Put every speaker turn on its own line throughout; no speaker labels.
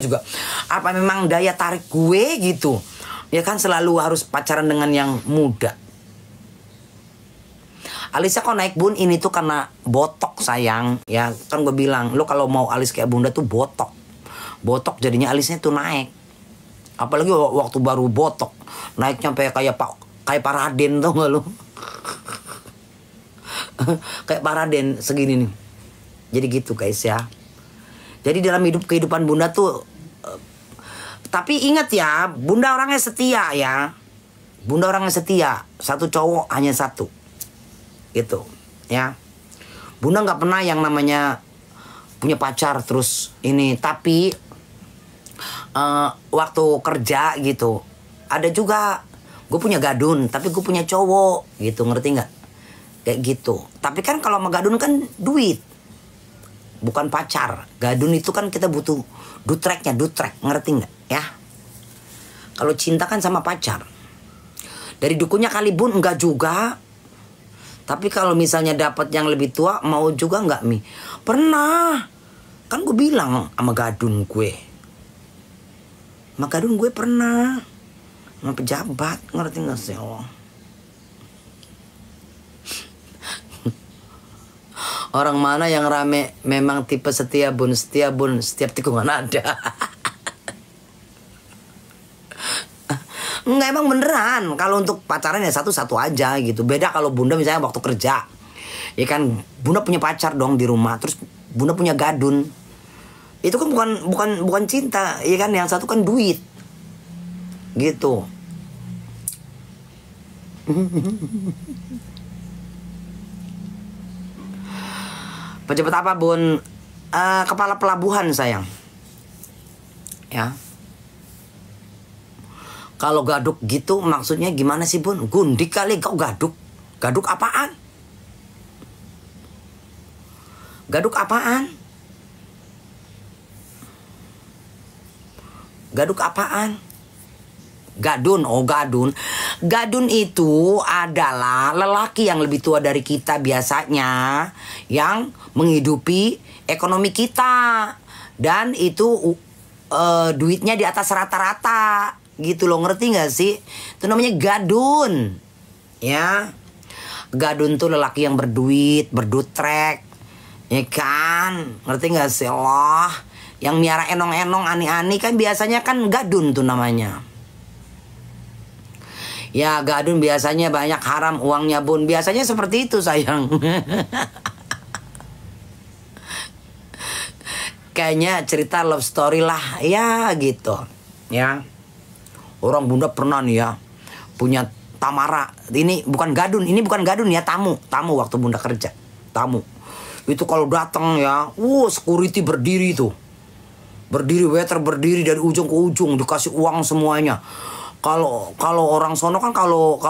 juga. Apa memang daya tarik gue gitu? Ya kan selalu harus pacaran dengan yang muda. Alisnya kok naik bun, ini tuh karena botok sayang. Ya kan gue bilang, lo kalau mau alis kayak bunda tuh botok. Botok jadinya alisnya tuh naik. Apalagi waktu baru botok. Naiknya sampai kayak Pak Raden, tau gak lo? Kayak Pak Raden segini nih. Jadi gitu guys ya. Jadi dalam kehidupan bunda tuh, tapi ingat ya, bunda orangnya setia ya. Bunda orangnya setia. Satu cowok hanya satu. Gitu ya. Bunda nggak pernah yang namanya punya pacar terus ini. Tapi waktu kerja gitu, ada juga gue punya gadun tapi gue punya cowok gitu, ngerti nggak? Kayak gitu. Tapi kan kalau sama gadun kan duit, bukan pacar. Gadun itu kan kita butuh dutrek, ngerti nggak ya? Kalau cinta kan sama pacar. Dari dukunya kali bun enggak juga. Tapi kalau misalnya dapat yang lebih tua, mau juga nggak Mi? Pernah. Kan gue bilang sama gadun gue. Sama gadun gue pernah. Sama pejabat, ngerti nggak sih Allah? Orang mana yang rame memang tipe setia bun, setiap tikungan ada. Enggak, emang beneran. Kalau untuk pacaran ya satu-satu aja gitu. Beda kalau bunda misalnya waktu kerja. Ya kan bunda punya pacar dong di rumah. Terus bunda punya gadun. Itu kan bukan cinta, ya kan? Yang satu kan duit. Gitu. Pejabat apa bun? Kepala pelabuhan sayang. Ya. Kalau gaduk gitu maksudnya gimana sih bun? Gundik kali kau gaduk. Gaduk apaan? Gaduk apaan? Gaduk apaan? Gadun, oh gadun. Gadun itu adalah lelaki yang lebih tua dari kita biasanya, yang menghidupi ekonomi kita. Dan itu duitnya di atas rata-rata. Gitu loh, ngerti gak sih? Itu namanya gadun. Ya. Gadun tuh lelaki yang berduit, berdutrek. Ya kan? Ngerti gak sih Allah? Yang miara enong-enong, ani-ani kan biasanya kan gadun tuh namanya. Ya gadun biasanya banyak haram uangnya bun. Biasanya seperti itu sayang. Kayaknya cerita love story lah. Ya gitu. Ya. Orang bunda pernah nih ya, punya Tamara. Ini bukan gadun ya, tamu waktu bunda kerja. Tamu. Itu kalau datang ya, security berdiri tuh. Berdiri, waiter berdiri dari ujung ke ujung, dikasih uang semuanya. Kalau orang sono kan kalau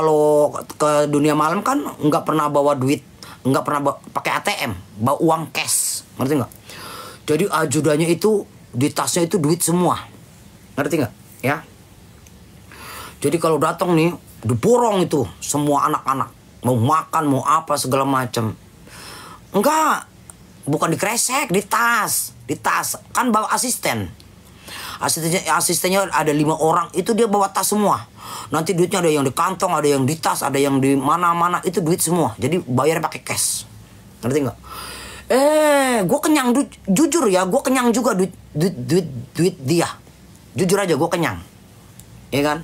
ke dunia malam kan nggak pernah bawa duit, nggak pernah pakai ATM, bawa uang cash, ngerti nggak? Jadi ajudannya itu di tasnya itu duit semua, ngerti nggak? Ya. Jadi kalau datang nih, diborong itu semua anak-anak. Mau makan, mau apa, segala macam. Enggak. Bukan dikresek, di tas. Di tas. Kan bawa asisten. Asistennya ada 5 orang. Itu dia bawa tas semua. Nanti duitnya ada yang di kantong, ada yang di tas, ada yang di mana-mana. Itu duit semua. Jadi bayar pakai cash. Ngerti nggak? Gue kenyang. Jujur ya, gue kenyang juga duit dia. Jujur aja, gue kenyang. Ya kan?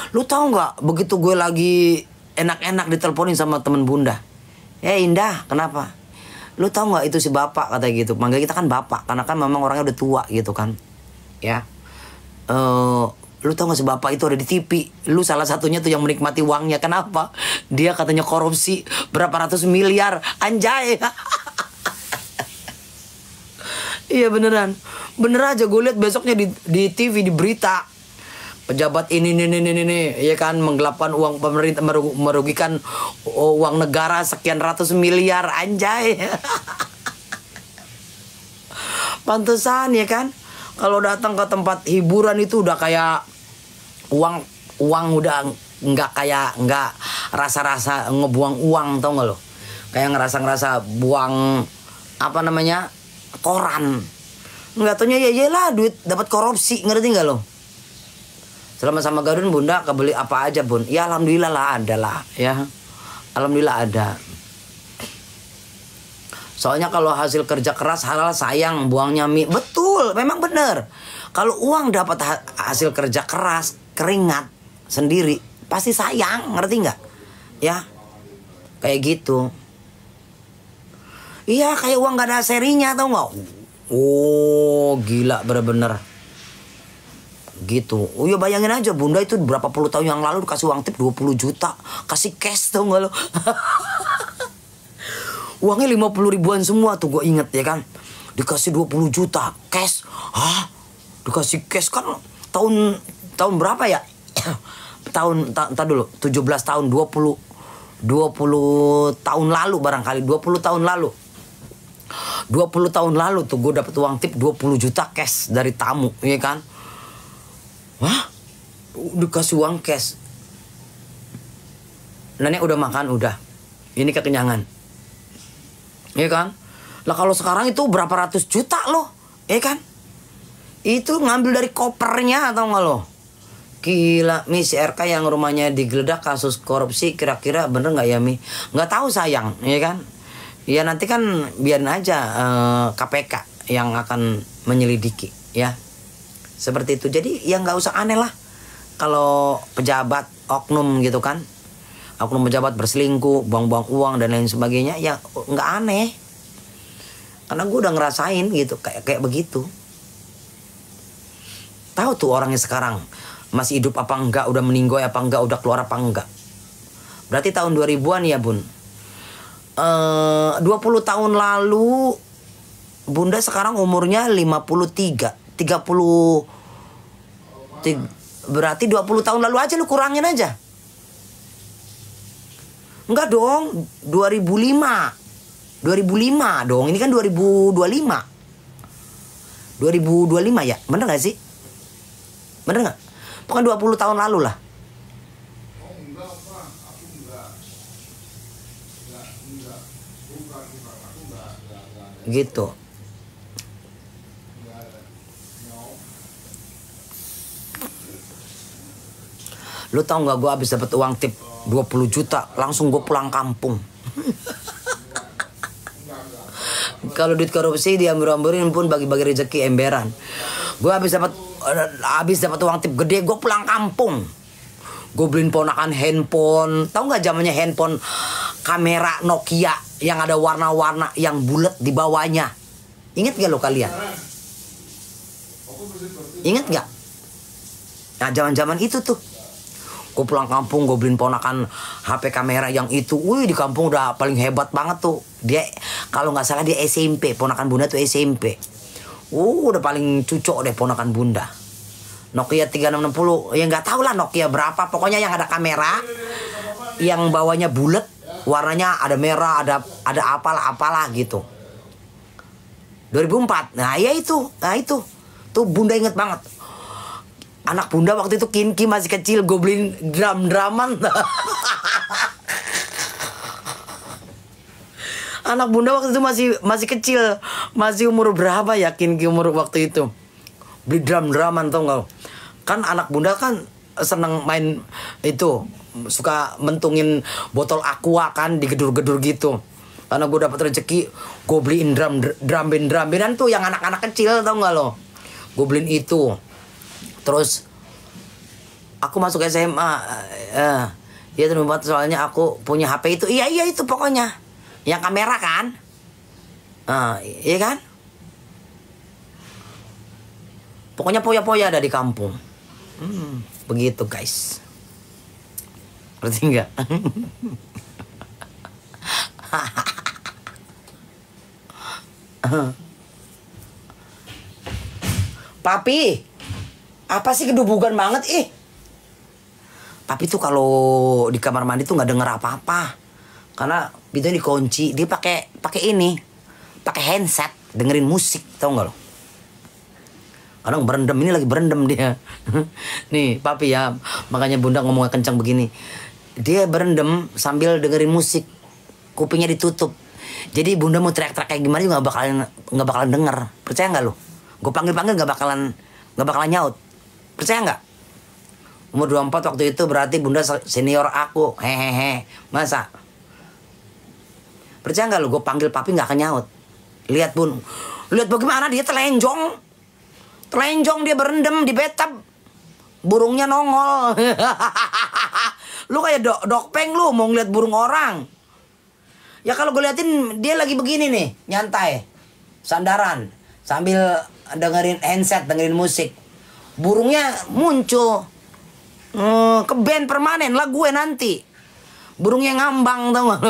Lu tahu nggak, begitu gue lagi enak-enak diteleponin sama temen bunda. Indah, kenapa? Lu tahu nggak itu si bapak, kata gitu. Manggil kita kan bapak, karena kan memang orangnya udah tua gitu kan. Ya. Lu tahu nggak si bapak itu ada di TV. Lu salah satunya tuh yang menikmati uangnya. Kenapa? Dia katanya korupsi berapa ratus miliar. Anjay. Iya beneran. Bener aja gue lihat besoknya di TV, di berita. Pejabat ini, ya kan, menggelapkan uang pemerintah, merugikan uang negara sekian ratus miliar, anjay. Pantesan ya kan, kalau datang ke tempat hiburan itu udah kayak uang udah nggak rasa ngebuang uang, tau nggak lo? Kayak ngerasa buang apa namanya, koran. Nggak taunya ya iyalah duit dapat korupsi, ngerti nggak lo? Selama sama Gadun bunda kebeli apa aja bun? Ya alhamdulillah lah ada lah ya. Alhamdulillah ada. Soalnya kalau hasil kerja keras halal sayang buangnya mie. Betul, memang bener. Kalau uang dapat hasil kerja keras, keringat sendiri, pasti sayang, ngerti nggak? Ya, kayak gitu. Iya, kayak uang gak ada serinya, tau nggak? Oh, gila bener-bener. Gitu. Oh ya bayangin aja bunda itu berapa puluh tahun yang lalu dikasih uang tip 20 juta. Kasih cash tau nggak lo? Uangnya 50 ribuan semua tuh gue inget ya kan. Dikasih 20 juta cash. Hah? Dikasih cash kan tahun berapa ya? tahun dulu 17 tahun 20 tahun lalu barangkali 20 tahun lalu. 20 tahun lalu tuh gue dapet uang tip 20 juta cash dari tamu, ya kan? Wah, dikasih uang cash. Nenek udah makan, udah. Ini kekenyangan. Ya kan? Lah kalau sekarang itu berapa ratus juta loh, ya kan? Itu ngambil dari kopernya atau nggak lo? Gila, Mi, si RK yang rumahnya digeledah kasus korupsi, kira-kira bener nggak ya, Mi? Nggak tahu sayang, ya kan? Ya nanti kan biarin aja KPK yang akan menyelidiki, ya. Seperti itu. Jadi ya nggak usah aneh lah kalau pejabat oknum gitu kan, oknum pejabat berselingkuh, buang-buang uang dan lain sebagainya, ya nggak aneh karena gue udah ngerasain gitu kayak begitu. Tahu tuh orangnya sekarang masih hidup apa enggak, udah meninggoy apa enggak, udah keluar apa enggak. Berarti tahun 2000-an ya bun. 20 tahun lalu bunda sekarang umurnya 53 berarti 20 tahun lalu aja lu kurangin aja. Enggak dong, 2005 dong, ini kan 2025 ya, bener gak sih? Bener gak? Bukan 20 tahun lalu lah. Gitu. Lu tau gak gue habis dapat uang tip 20 juta langsung gue pulang kampung. Kalau duit korupsi diambil-ambilin pun bagi-bagi rezeki emberan. Gue habis dapat uang tip gede, gue pulang kampung. Gue beliin ponakan handphone. Tahu nggak zamannya handphone kamera Nokia yang ada warna-warna yang bulat di bawahnya? Ingat gak lo kalian? Ingat gak? Nah zaman-zaman itu tuh. Gue pulang kampung, gue beliin ponakan HP kamera yang itu. Wih, di kampung udah paling hebat banget tuh. Dia kalau nggak salah dia SMP, ponakan bunda tuh SMP. Udah paling cucok deh ponakan bunda. Nokia 3660, ya nggak tahu lah Nokia berapa. Pokoknya yang ada kamera, yang bawahnya bulat, warnanya ada merah, ada apalah gitu. 2004, nah itu, tuh bunda inget banget. Anak bunda waktu itu Kinki masih kecil, gue beliin drum-druman. Anak bunda waktu itu masih kecil, masih umur berapa ya Kinki umur waktu itu? Beli drum-druman tau gak? Kan anak bunda kan seneng main itu, suka mentungin botol aqua kan di gedur-gedur gitu. Karena gue dapet rezeki, gue beliin drum-benan tuh yang anak-anak kecil tau gak lo? Gue beliin itu. Terus aku masuk SMA, ya terus soalnya aku punya HP itu, iya itu pokoknya yang kamera kan, iya kan, pokoknya poya-poya ada di kampung, begitu guys, ngerti nggak? Papi, apa sih kedubugan banget ih? Papi tuh kalau di kamar mandi tuh nggak denger apa-apa, karena pintunya dikunci. Dia pakai handset dengerin musik, tau nggak lo? Kadang berendam, ini lagi berendam dia. Nih papi ya, makanya bunda ngomongnya kencang begini. Dia berendam sambil dengerin musik, kupingnya ditutup. Jadi bunda mau teriak-teriak kayak gimana juga nggak bakalan denger. Percaya nggak lo? Gue panggil-panggil nggak bakalan nyaut. Percaya nggak? Umur 24 waktu itu berarti bunda senior aku. Hehehe. Masa? Percaya nggak lu gue panggil papi nggak akan nyaut? Lihat bun. Lihat bagaimana dia telenjong. Telenjong dia berendam di bathtub. Burungnya nongol. Lu kayak dokpeng lu mau ngeliat burung orang. Ya kalau gue liatin dia lagi begini nih, nyantai. Sandaran. Sambil dengerin handset, dengerin musik. Burungnya muncul. Ke band permanen lah gue nanti. Burungnya ngambang tau gak?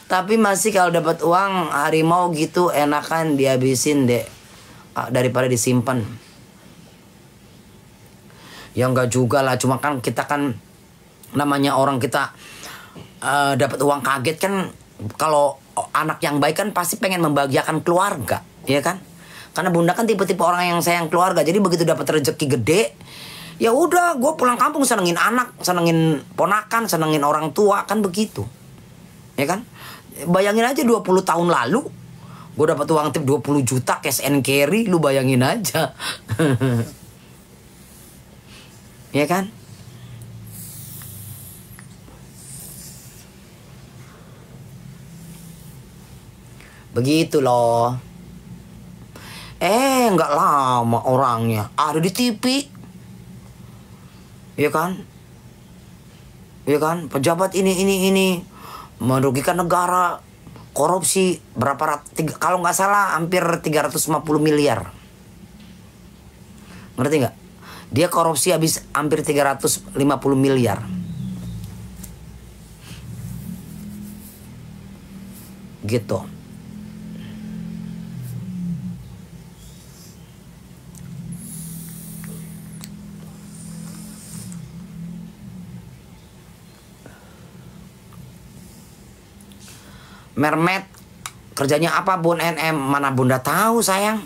Tapi masih kalau dapat uang harimau gitu enakan dihabisin deh daripada disimpan. Ya enggak juga lah, cuma kan kita kan namanya orang kita dapat uang kaget kan. Kalau anak yang baik kan pasti pengen membahagiakan keluarga, ya kan? Karena bunda kan tipe-tipe orang yang sayang keluarga. Jadi begitu dapat rezeki gede, ya udah gue pulang kampung senengin anak, senengin ponakan, senengin orang tua, kan begitu. Ya kan? Bayangin aja 20 tahun lalu gue dapat uang tip 20 juta cash and carry, lu bayangin aja. Ya kan? Begitu loh. Nggak lama orangnya ada di TV. Ya kan? Ya kan? Pejabat ini merugikan negara, korupsi berapa kalau nggak salah hampir 350 miliar. Ngerti nggak? Dia korupsi habis hampir 350 miliar. Gitu. Mermaid kerjanya apa bun NM? Mana bunda tahu sayang.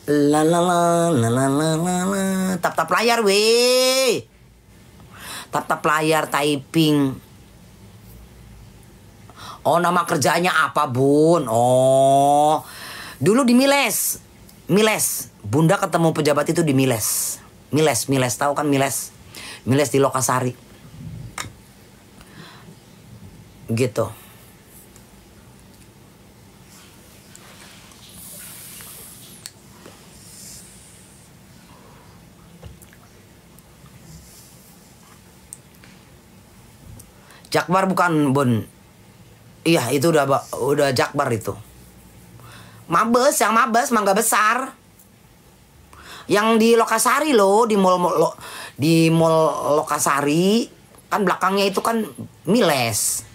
La la la la la la la. Tap layar weh. Tap layar typing. Oh nama kerjanya apa bun? Oh dulu di Miles. Bunda ketemu pejabat itu di Miles. Tahu kan Miles? Miles di Lokasari. Gitu. Jakbar bukan bun. Iya itu udah Jakbar itu. Mabes Mangga Besar. Yang di Lokasari loh, di mall Lokasari kan belakangnya itu kan Miles.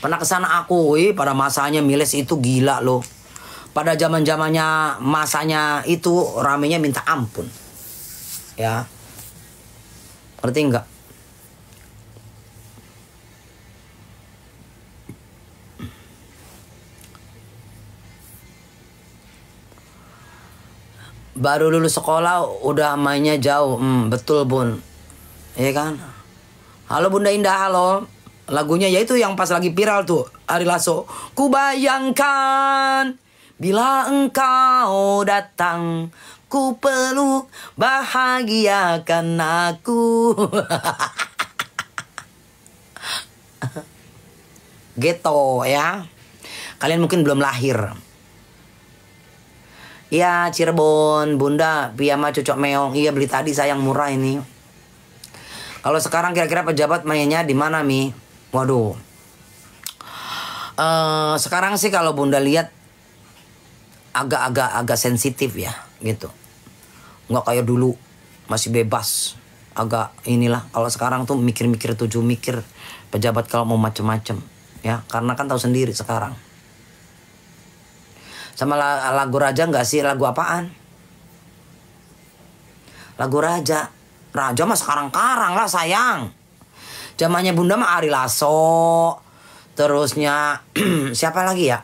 Pernah kesana aku, pada masanya Miles itu gila loh. Pada zamannya masanya itu ramenya minta ampun. Ya. Ngerti enggak? Baru lulus sekolah udah mainnya jauh. Betul bun. Iya kan? Halo Bunda Indah, halo. Lagunya yaitu yang pas lagi viral tuh, Ari Lasso. Ku bayangkan bila engkau datang, ku peluk bahagiakan aku. Gitu ya. Kalian mungkin belum lahir. Ya Cirebon, Bunda, piyama cocok meong. Iya beli tadi sayang murah ini. Kalau sekarang kira-kira pejabat mainnya di mana Mi? Waduh. Sekarang sih kalau Bunda lihat agak sensitif ya gitu. Nggak kayak dulu masih bebas. Agak inilah. Kalau sekarang tuh mikir-mikir pejabat kalau mau macem-macem ya. Karena kan tahu sendiri sekarang. Sama lagu Raja nggak sih? Lagu apaan? Lagu Raja mah sekarang-karang lah sayang. Zamannya Bunda mah Ari Lasso. Terusnya siapa lagi ya?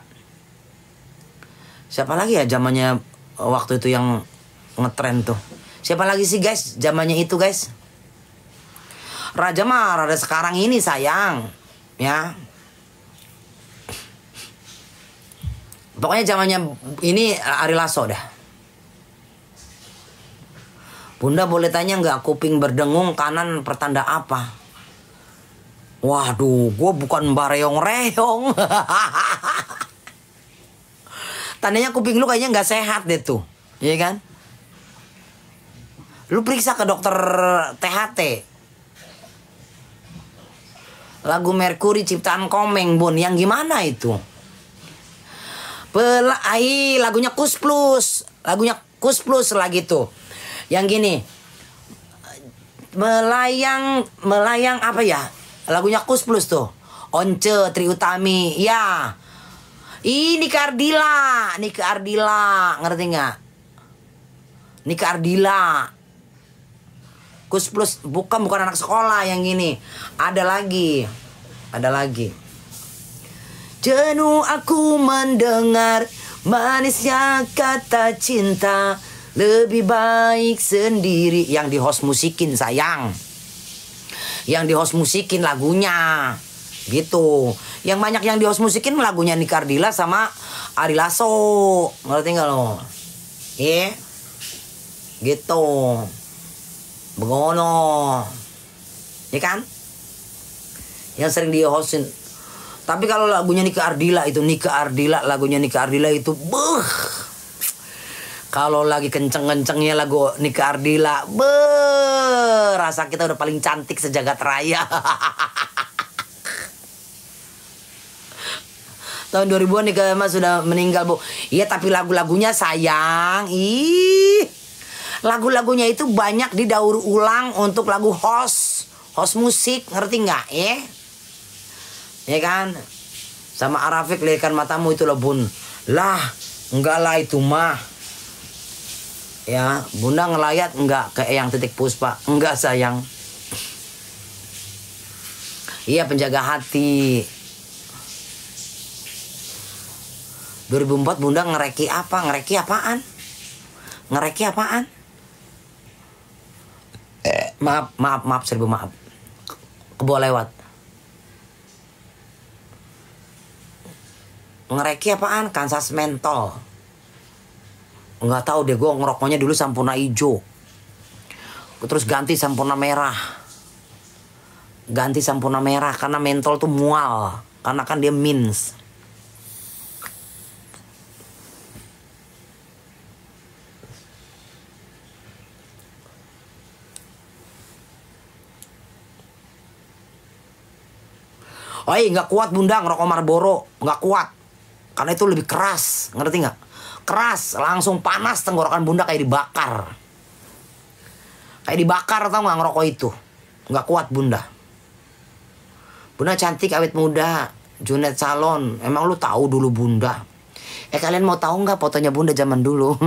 Siapa lagi ya zamannya waktu itu yang ngetren tuh? Siapa lagi sih guys? Zamannya itu guys. Raja mah rada sekarang ini sayang. Ya. Pokoknya zamannya ini Ari Lasso dah. Bunda boleh tanya nggak kuping berdengung kanan pertanda apa? Waduh, gue bukan bareong-reong. Tandanya kuping lu kayaknya nggak sehat deh tuh, iya kan? Lu periksa ke dokter THT. Lagu Mercury ciptaan Komeng, Bun, yang gimana itu? Lagunya Kus Plus, lagi tuh. Yang gini, melayang apa ya? Lagunya Kus Plus tuh. Once Tri Utami, ya. Nika Ardila, ngerti nggak? Nika Ardila. Kus Plus bukan anak sekolah yang gini. Ada lagi. Jenuh aku mendengar manisnya kata cinta. Lebih baik sendiri. Yang di host musikin sayang. Yang di host musikin lagunya. Gitu. Yang banyak yang di host musikin lagunya Nika Ardila sama Ari Lasso. Ngerti gak lo? Iya. Gitu. Begono. Ya kan? Yang sering di hostin. Tapi kalau lagunya Nika Ardila itu kalau lagi kenceng-kencengnya lagu Nika Ardila, rasa kita udah paling cantik sejagat raya. Tahun 2000-an Nika Mas sudah meninggal, Bu. Iya, tapi lagu-lagunya sayang. Lagu-lagunya itu banyak didaur ulang untuk lagu host musik, ngerti nggak? Ya kan? Sama Arafik, Lirikan Matamu itu loh, Bun. Lah, enggak lah itu mah. Ya, Bunda ngelayat enggak kayak yang Titik Puspa. Enggak, sayang. Iya, Penjaga Hati. 2004 Bunda ngereki apa? Ngereki apaan? Maaf, seribu maaf. Kebawa lewat. Ngereki apaan? Kansas mentol. Nggak tahu deh, gue ngerokoknya dulu Sampurna hijau. Terus ganti Sampurna merah. Karena mentol tuh mual. Karena kan dia mints. Nggak kuat Bunda ngerokok Marlboro. Nggak kuat. Karena itu lebih keras. Ngerti nggak? Keras, langsung panas tenggorokan Bunda kayak dibakar. Tau nggak ngerokok itu? Nggak kuat Bunda. Bunda cantik, awet muda, Junet Salon. Emang lu tahu dulu Bunda? Kalian mau tahu nggak fotonya Bunda zaman dulu?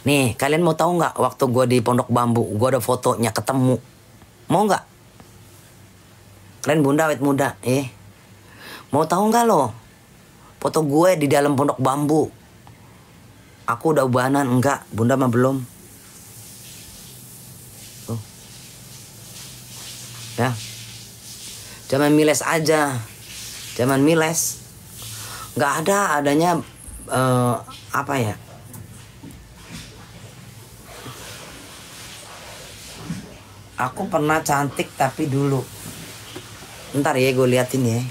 Nih, kalian mau tahu nggak waktu gue di Pondok Bambu, gue ada fotonya ketemu. Mau nggak? Kalian Bunda awet muda, mau tahu nggak lo? Foto gue di dalam Pondok Bambu. Aku udah ubanan, enggak? Bunda mah belum. Tuh. Ya. Zaman miles aja. Nggak adanya apa ya? Aku pernah cantik tapi dulu. Ntar ya gue liatin ya.